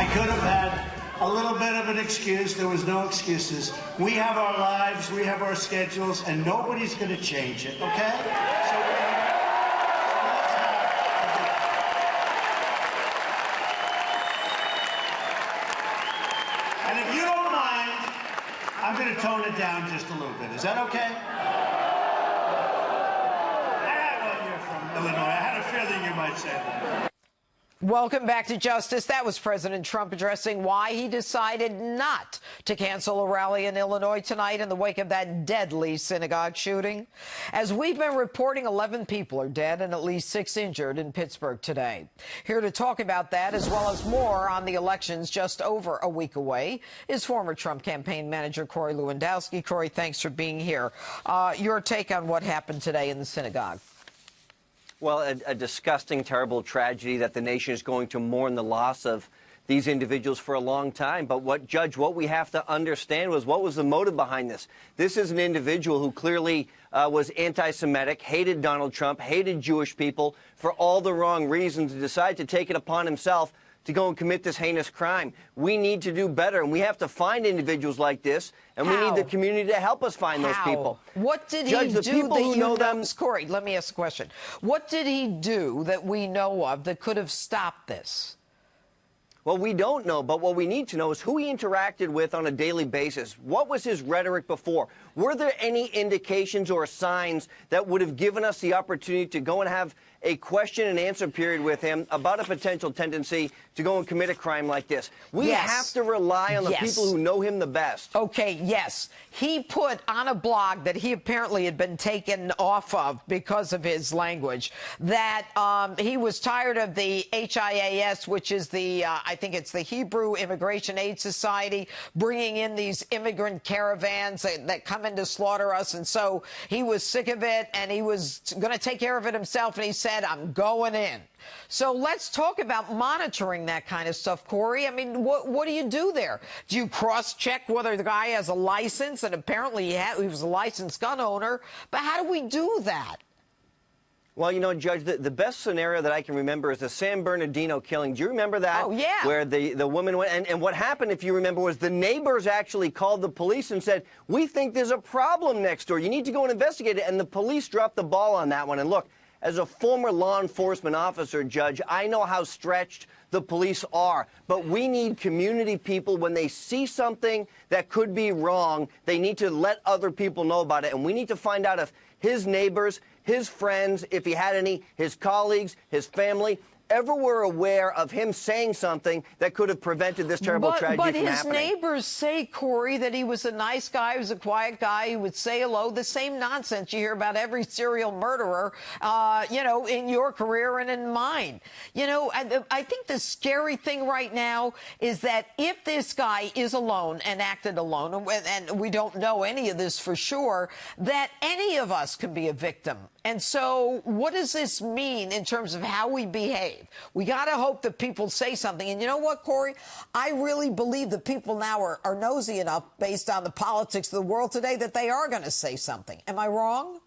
I could have had a little bit of an excuse. There was no excuses. We have our lives, we have our schedules, and nobody's going to change it, okay? So and if you don't mind, I'm going to tone it down just a little bit. Is that okay? Well, you're from Illinois. I had a feeling you might say that. Welcome back to Justice. That was President Trump addressing why he decided not to cancel a rally in Illinois tonight in the wake of that deadly synagogue shooting. As we've been reporting, 11 people are dead and at least 6 injured in Pittsburgh today. Here to talk about that, as well as more on the elections just over a week away, is former Trump campaign manager Corey Lewandowski. Corey, thanks for being here. Your take on what happened today in the synagogue? Well, a disgusting, terrible tragedy that the nation is going to mourn the loss of these individuals for a long time. But what we have to understand was what was the motive behind this. This is an individual who clearly was anti-Semitic, hated Donald Trump, hated Jewish people for all the wrong reasons, and decided to take it upon himself to go and commit this heinous crime. We need to do better, and we have to find individuals like this, and we need the community to help us find those people. What did he do that you know? Corey, let me ask a question. What did he do that we know of that could have stopped this? Well, we don't know, but what we need to know is who he interacted with on a daily basis. What was his rhetoric before? Were there any indications or signs that would have given us the opportunity to go and have a question and answer period with him about a potential tendency to go and commit a crime like this? We have to rely on the people who know him the best. Okay, yes. He put on a blog that he apparently had been taken off of because of his language, that he was tired of the HIAS, which is the, I think it's the Hebrew Immigration Aid Society, bringing in these immigrant caravans that come in to slaughter us. And so he was sick of it, and he was going to take care of it himself. And he said, I'm going in. So let's talk about monitoring that kind of stuff, Corey. I mean, what do you do there? Do you cross-check whether the guy has a license? And apparently he was a licensed gun owner. But how do we do that? Well, you know, Judge, the best scenario that I can remember is the San Bernardino killing. Do you remember that? Oh, yeah. Where the woman went, and what happened, if you remember, was the neighbors actually called the police and said, we think there's a problem next door. You need to go and investigate it. And the police dropped the ball on that one. And look, as a former law enforcement officer, Judge, I know how stretched the police are. But we need community people. When they see something that could be wrong, they need to let other people know about it. And we need to find out if his neighbors, his friends, if he had any, his colleagues, his family, ever were aware of him saying something that could have prevented this terrible tragedy from happening. But his neighbors say, Corey, that he was a nice guy, he was a quiet guy, he would say hello, the same nonsense you hear about every serial murderer, you know, in your career and in mine. You know, I think the scary thing right now is that if this guy is alone and acted alone, and we don't know any of this for sure, that any of us can be a victim. And so what does this mean in terms of how we behave? We got to hope that people say something. And you know what, Corey? I really believe that people now are nosy enough, based on the politics of the world today, that they are going to say something. Am I wrong?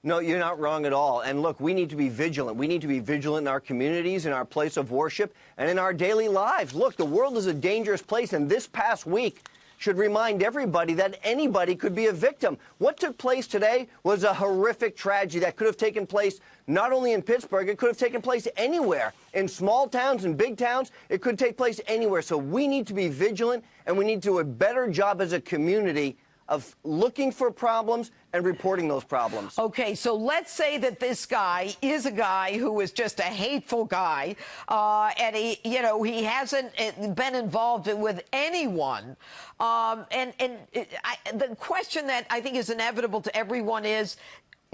No, you're not wrong at all. And look, we need to be vigilant. We need to be vigilant in our communities, in our place of worship, and in our daily lives. Look, the world is a dangerous place, and this past week should remind everybody that anybody could be a victim. What took place today was a horrific tragedy that could have taken place not only in Pittsburgh, it could have taken place anywhere. In small towns and big towns, it could take place anywhere. So we need to be vigilant, and we need to do a better job as a community of looking for problems and reporting those problems. Okay, so let's say that this guy is a guy who is just a hateful guy, and he, you know, he hasn't been involved with anyone. The question that I think is inevitable to everyone is,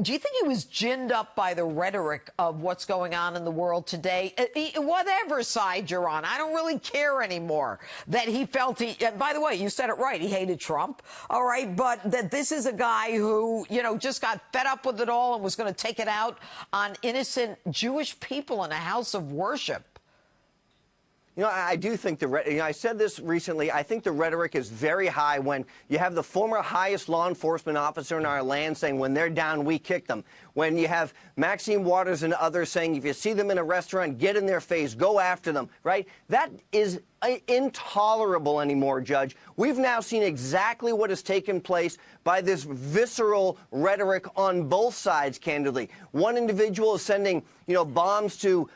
do you think he was ginned up by the rhetoric of what's going on in the world today? Whatever side you're on, I don't really care anymore. That he felt and by the way, you said it right, he hated Trump, all right? But that this is a guy who, you know, just got fed up with it all and was going to take it out on innocent Jewish people in a house of worship. You know, I do think I said this recently, I think the rhetoric is very high when you have the former highest law enforcement officer in our land saying when they're down, we kick them. When you have Maxine Waters and others saying if you see them in a restaurant, get in their face, go after them, right? That is intolerable anymore, Judge. We've now seen exactly what has taken place by this visceral rhetoric on both sides, candidly. One individual is sending, bombs to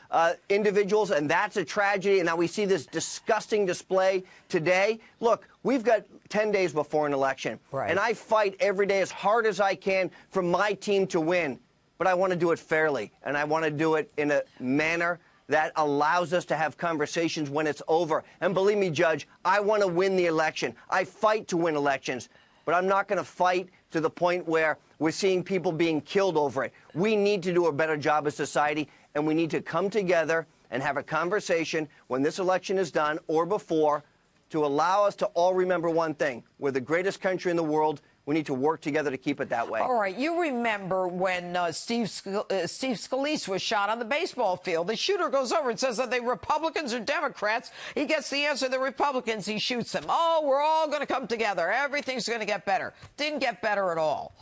individuals, and that's a tragedy. And now we see this disgusting display today. Look, we've got 10 days before an election. Right. And I fight every day as hard as I can for my team to win. But I want to do it fairly, and I want to do it in a manner that allows us to have conversations when it's over. And believe me, Judge, I want to win the election. I fight to win elections, but I'm not going to fight to the point where we're seeing people being killed over it. We need to do a better job as society, and we need to come together and have a conversation when this election is done or before to allow us to all remember one thing. We're the greatest country in the world. We need to work together to keep it that way. All right. You remember when Steve Scalise was shot on the baseball field. The shooter goes over and says, are they Republicans or Democrats? He gets the answer, the Republicans. He shoots them. Oh, we're all going to come together. Everything's going to get better. Didn't get better at all.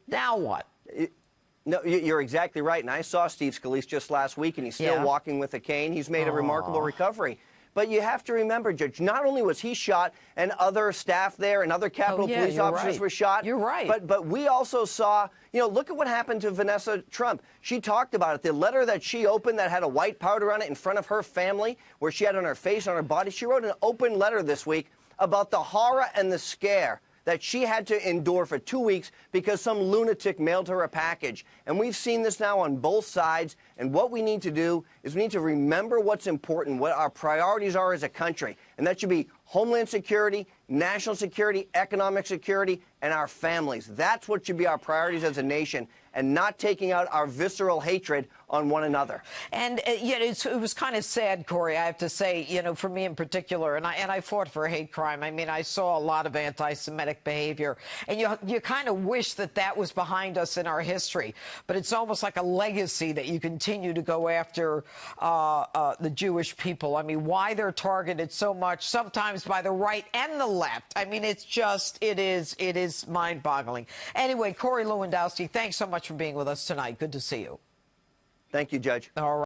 Now what? No, you're exactly right. And I saw Steve Scalise just last week, and he's still walking with a cane. He's made a remarkable recovery. But you have to remember, Judge, not only was he shot and other staff there and other Capitol Police officers were shot. You're right. But we also saw, look at what happened to Vanessa Trump. She talked about it. The letter that she opened that had a white powder on it in front of her family, where she had on her face, on her body, she wrote an open letter this week about the horror and the scare that she had to endure for 2 weeks because some lunatic mailed her a package. And we've seen this now on both sides. And what we need to do is we need to remember what's important, what our priorities are as a country. And that should be homeland security, national security, economic security, and our families. That's what should be our priorities as a nation, and not taking out our visceral hatred on one another. And it was kind of sad, Corey, I have to say, for me in particular, and I fought for a hate crime. I mean, I saw a lot of anti-Semitic behavior, and you kind of wish that was behind us in our history. But it's almost like a legacy that you continue to go after the Jewish people. I mean, why they're targeted so much, sometimes by the right and the left. I mean, it's just, it is mind-boggling. Anyway, Corey Lewandowski, thanks so much for being with us tonight. Good to see you. Thank you, Judge. All right.